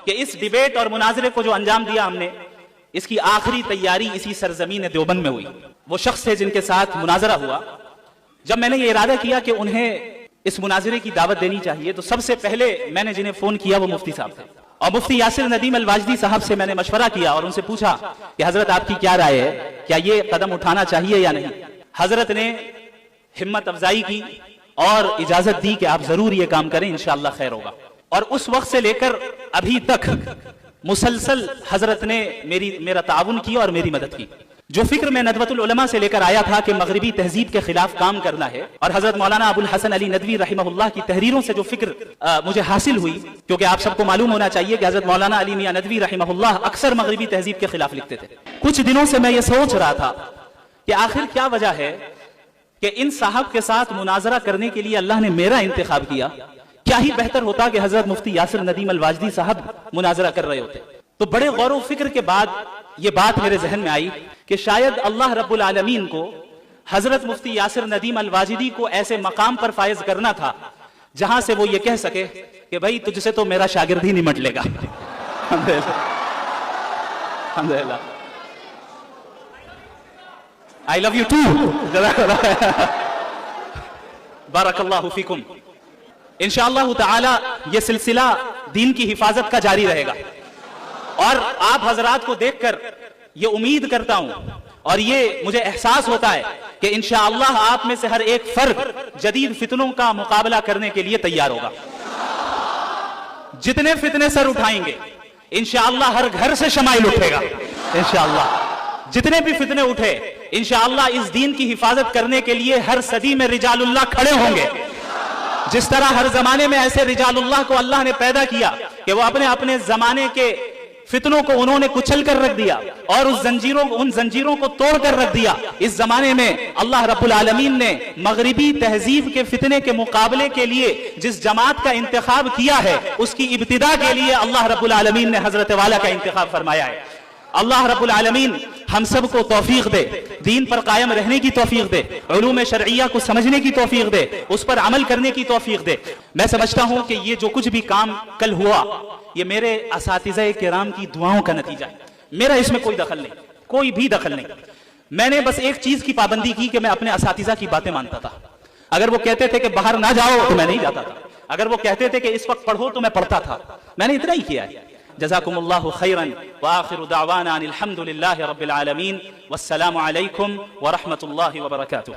کہ اس ڈیبیٹ اور مناظرے کو جو انجام دیا ہم نے، اس کی آخری تیاری اسی سرزمین دیوبند میں ہوئی۔ وہ شخص تھے جن کے ساتھ مناظرہ ہوا۔ جب میں نے یہ ارادہ کیا کہ انہیں اس مناظرے کی دعوت دینی چاہیے، تو سب سے پہلے میں نے جنہیں فون کیا وہ مفتی صاحب تھے، اور مفتی یاسر ندیم الواجدی صاحب سے میں نے مشورہ کیا اور ان سے پوچھا کہ حضرت آپ کی کیا رائے ہے، کیا یہ قدم اٹھانا چاہیے یا نہیں؟ حضرت نے ہمت افزائی کی اور اجازت دی کہ آپ ضرور یہ کام کریں، انشاءاللہ خیر ہوگا۔ اور اس وقت سے لے کر ابھی تک مسلسل حضرت نے میرا تعاون کیا اور میری مدد کی۔ جو فکر میں ندوۃ العلماء سے لے کر آیا تھا کہ مغربی تہذیب کے خلاف کام کرنا ہے، اور حضرت مولانا ابو الحسن علی ندوی رحمہ اللہ کی تحریروں سے جو فکر مجھے حاصل ہوئی، کیونکہ آپ سب کو معلوم ہونا چاہیے کہ حضرت مولانا علی میاں ندوی رحمہ اللہ اکثر مغربی تہذیب کے خلاف لکھتے تھے۔ کچھ دنوں سے میں یہ سوچ رہا تھا کہ آخر کیا وجہ ہے کہ ان صاحب کے ساتھ مناظرہ کرنے کے لیے اللہ نے میرا انتخاب کیا۔ کیا ہی بہتر ہوتا کہ حضرت مفتی یاسر ندیم الواجدی صاحب مناظرہ کر رہے ہوتے۔ تو بڑے غور و فکر کے بعد یہ بات میرے ذہن میں آئی کہ شاید اللہ رب العالمین کو حضرت مفتی یاسر ندیم الواجدی کو ایسے مقام پر فائز کرنا تھا جہاں سے وہ یہ کہہ سکے کہ بھائی تجھ سے تو میرا شاگرد ہی نمٹ لے گا۔ الحمدللہ، I love you too۔ بارک اللہ فیکم۔ انشاءاللہ تعالی یہ سلسلہ دین کی حفاظت کا جاری رہے گا، اور آپ حضرات کو دیکھ کر یہ امید کرتا ہوں اور یہ مجھے احساس ہوتا ہے کہ انشاءاللہ آپ میں سے ہر ایک فرد جدید فتنوں کا مقابلہ کرنے کے لیے تیار ہوگا۔ جتنے فتنے سر اٹھائیں گے انشاءاللہ ہر گھر سے شمائل اٹھے گا۔ انشاءاللہ جتنے بھی فتنے اٹھے انشاءاللہ اس دین کی حفاظت کرنے کے لیے ہر صدی میں رجال اللہ کھڑے ہوں گے۔ جس طرح ہر زمانے میں ایسے رجال اللہ کو اللہ نے پیدا کیا کہ وہ اپنے اپنے زمانے کے فتنوں کو انہوں نے کچل کر رکھ دیا اور ان زنجیروں کو توڑ کر رکھ دیا، اس زمانے میں اللہ رب العالمین نے مغربی تہذیب کے فتنے کے مقابلے کے لیے جس جماعت کا انتخاب کیا ہے، اس کی ابتدا کے لیے اللہ رب العالمین نے حضرت والا کا انتخاب فرمایا ہے۔ اللہ رب العالمین ہم سب کو توفیق دے، دین پر قائم رہنے کی توفیق دے، علوم شرعیہ کو سمجھنے کی توفیق دے، اس پر عمل کرنے کی توفیق دے۔ میں سمجھتا ہوں کہ یہ جو کچھ بھی کام کل ہوا یہ میرے اساتذہ کرام کی دعاؤں کا نتیجہ ہے، میرا اس میں کوئی دخل نہیں، کوئی بھی دخل نہیں۔ میں نے بس ایک چیز کی پابندی کی کہ میں اپنے اساتذہ کی باتیں مانتا تھا۔ اگر وہ کہتے تھے کہ باہر نہ جاؤ تو میں نہیں جاتا تھا، اگر وہ کہتے تھے کہ اس وقت پڑھو تو میں پڑھتا تھا۔ میں نے اتنا ہی کیا ہے۔ جزاکم اللہ خیرا وآخر دعوانا ان الحمد للہ رب العالمین والسلام علیکم ورحمۃ اللہ وبرکاتہ۔